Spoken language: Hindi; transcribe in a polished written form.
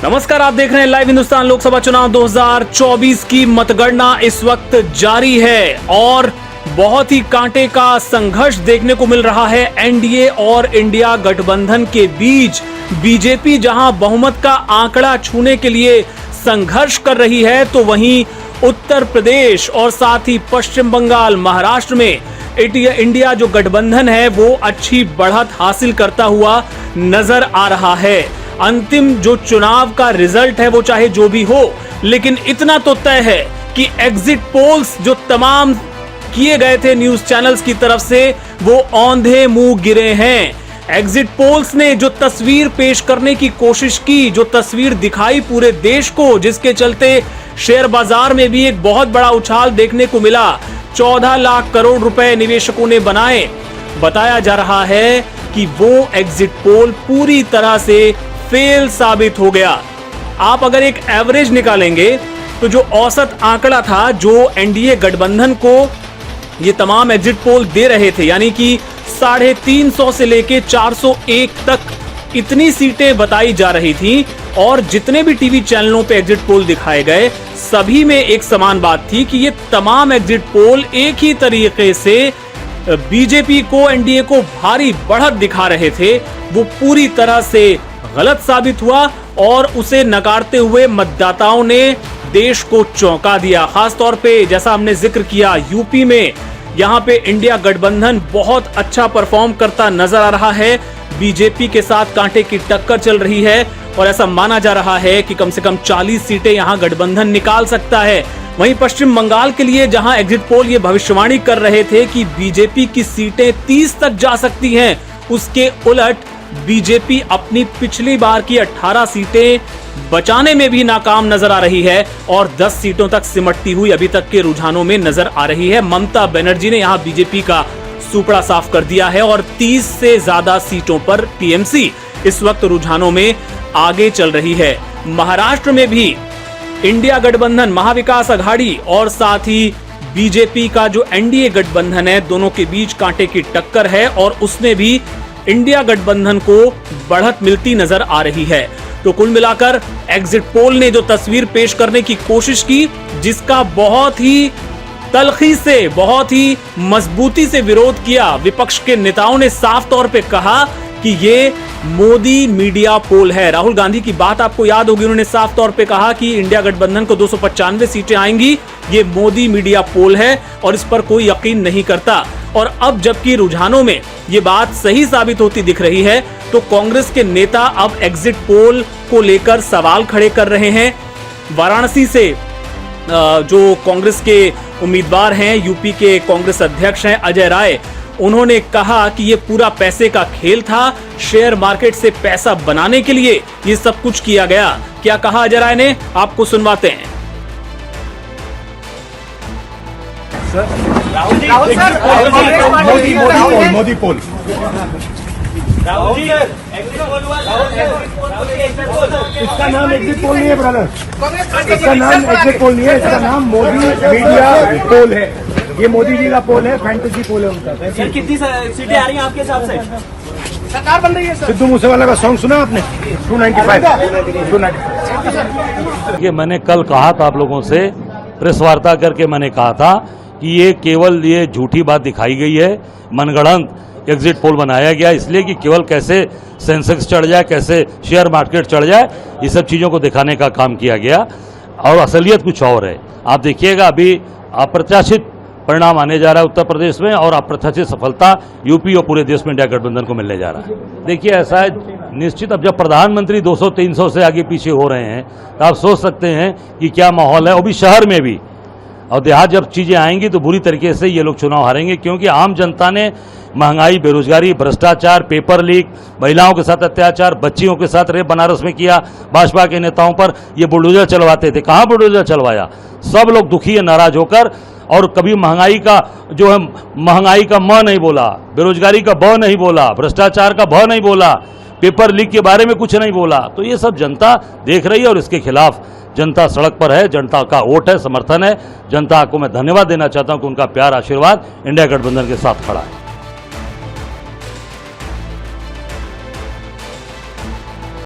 नमस्कार, आप देख रहे हैं लाइव हिंदुस्तान। लोकसभा चुनाव 2024 की मतगणना इस वक्त जारी है और बहुत ही कांटे का संघर्ष देखने को मिल रहा है एनडीए और इंडिया गठबंधन के बीच। बीजेपी जहां बहुमत का आंकड़ा छूने के लिए संघर्ष कर रही है, तो वहीं उत्तर प्रदेश और साथ ही पश्चिम बंगाल, महाराष्ट्र में इंडिया जो गठबंधन है वो अच्छी बढ़त हासिल करता हुआ नजर आ रहा है। अंतिम जो चुनाव का रिजल्ट है वो चाहे जो भी हो, लेकिन इतना तो तय है कि एग्जिट पोल्स जो तमाम किए गए थे न्यूज चैनल्स की तरफ से, वो औंधे मुंह गिरे हैं। एग्जिट पोल्स ने जो तस्वीर पेश करने की कोशिश की, जो तस्वीर दिखाई पूरे देश को, जिसके चलते शेयर बाजार में भी एक बहुत बड़ा उछाल देखने को मिला। 14 लाख करोड़ रुपए निवेशकों ने बनाए। बताया जा रहा है कि वो एग्जिट पोल पूरी तरह से फेल साबित हो गया। आप अगर एक एवरेज निकालेंगे तो जो औसत आंकड़ा था जो एनडीए गठबंधन को ये तमाम एग्जिट पोल दे रहे थे, यानी कि 350 से लेके 401 तक इतनी सीटें बताई जा रही थी, और जितने भी टीवी चैनलों पे एग्जिट पोल दिखाए गए सभी में एक समान बात थी कि ये तमाम एग्जिट पोल एक ही तरीके से बीजेपी को, एनडीए को भारी बढ़त दिखा रहे थे। वो पूरी तरह से गलत साबित हुआ और उसे नकारते हुए मतदाताओं ने देश को चौंका दिया। खासतौर पे जैसा हमने जिक्र किया, यूपी में यहाँ पे इंडिया गठबंधन बहुत अच्छा परफॉर्म करता नजर आ रहा है। बीजेपी के साथ कांटे की टक्कर चल रही है और ऐसा माना जा रहा है कि कम से कम 40 सीटें यहाँ गठबंधन निकाल सकता है। वहीं पश्चिम बंगाल के लिए जहां एग्जिट पोल ये भविष्यवाणी कर रहे थे कि बीजेपी की सीटें 30 तक जा सकती हैं, उसके उलट बीजेपी अपनी पिछली बार की 18 सीटें बचाने में भी नाकाम नजर आ रही है और 10 सीटों तक सिमटती हुई अभी तक के रुझानों में नजर आ रही है। ममता बनर्जी ने यहां बीजेपी का सुपड़ा साफ कर दिया है और 30 से ज्यादा सीटों पर टीएमसी इस वक्त रुझानों में आगे चल रही है। महाराष्ट्र में भी इंडिया गठबंधन, महाविकास अघाड़ी और साथ ही बीजेपी का जो एनडीए गठबंधन है, दोनों के बीच कांटे की टक्कर है और उसमें भी इंडिया गठबंधन को बढ़त मिलती नजर आ रही है। तो कुल मिलाकर एग्जिट पोल ने जो तस्वीर पेश करने की कोशिश की, जिसका बहुत ही तल्खी से, बहुत ही मजबूती से विरोध किया, विपक्ष के नेताओं ने साफ तौर पे कहा कि ये मोदी मीडिया पोल है। राहुल गांधी की बात आपको याद होगी, उन्होंने साफ तौर पे कहा कि इंडिया गठबंधन को 295 सीटें आएंगी, ये मोदी मीडिया पोल है और इस पर कोई यकीन नहीं करता। और अब जबकि रुझानों में ये बात सही साबित होती दिख रही है, तो कांग्रेस के नेता अब एग्जिट पोल को लेकर सवाल खड़े कर रहे हैं। वाराणसी से जो कांग्रेस के उम्मीदवार हैं, यूपी के कांग्रेस अध्यक्ष हैं अजय राय, उन्होंने कहा कि ये पूरा पैसे का खेल था, शेयर मार्केट से पैसा बनाने के लिए ये सब कुछ किया गया। क्या कहा अजय राय ने, आपको सुनवाते हैं। मोदी पोल। इसका नाम एग्जिट पोल नहीं है ब्रदर, इसका नाम एग्जिट पोल नहीं है, इसका नाम मोदी मीडिया पोल है। ये मोदी जी का पोल है, फैंटेसी पोल है उनका। सर कितनी सीटें आ रही हैं आपके हिसाब से? सरकार बन रही है। सिद्धू मूसेवाला का सॉन्ग सुना आपने? 295। ये मैंने कल कहा था आप लोगों से, प्रेस वार्ता करके मैंने कहा था कि ये केवल ये झूठी बात दिखाई गई है, मनगढ़ंत एग्जिट पोल बनाया गया इसलिए कि केवल कैसे सेंसेक्स चढ़ जाए, कैसे शेयर मार्केट चढ़ जाए, ये सब चीज़ों को दिखाने का काम किया गया और असलियत कुछ और है। आप देखिएगा, अभी अप्रत्याशित परिणाम आने जा रहा है उत्तर प्रदेश में और अप्रत्याशित सफलता यूपी और पूरे देश में इंडिया गठबंधन को मिलने जा रहा है। देखिए, ऐसा है निश्चित, अब जब प्रधानमंत्री 200-300 से आगे पीछे हो रहे हैं तो आप सोच सकते हैं कि क्या माहौल है, वो भी शहर में भी। और देहात जब चीज़ें आएंगी तो बुरी तरीके से ये लोग चुनाव हारेंगे, क्योंकि आम जनता ने महंगाई, बेरोजगारी, भ्रष्टाचार, पेपर लीक, महिलाओं के साथ अत्याचार, बच्चियों के साथ रेप बनारस में किया, भाजपा के नेताओं पर ये बुलडोजर चलवाते थे। कहाँ बुलडोजर चलवाया? सब लोग दुखी है, नाराज होकर, और कभी महंगाई का जो है, महंगाई का म नहीं बोला, बेरोजगारी का ब नहीं बोला, भ्रष्टाचार का भ नहीं बोला, पेपर लीक के बारे में कुछ नहीं बोला। तो ये सब जनता देख रही है और इसके खिलाफ जनता सड़क पर है, जनता का वोट है, समर्थन है। जनता को मैं धन्यवाद देना चाहता हूं कि उनका प्यार, आशीर्वाद इंडिया गठबंधन के साथ खड़ा है।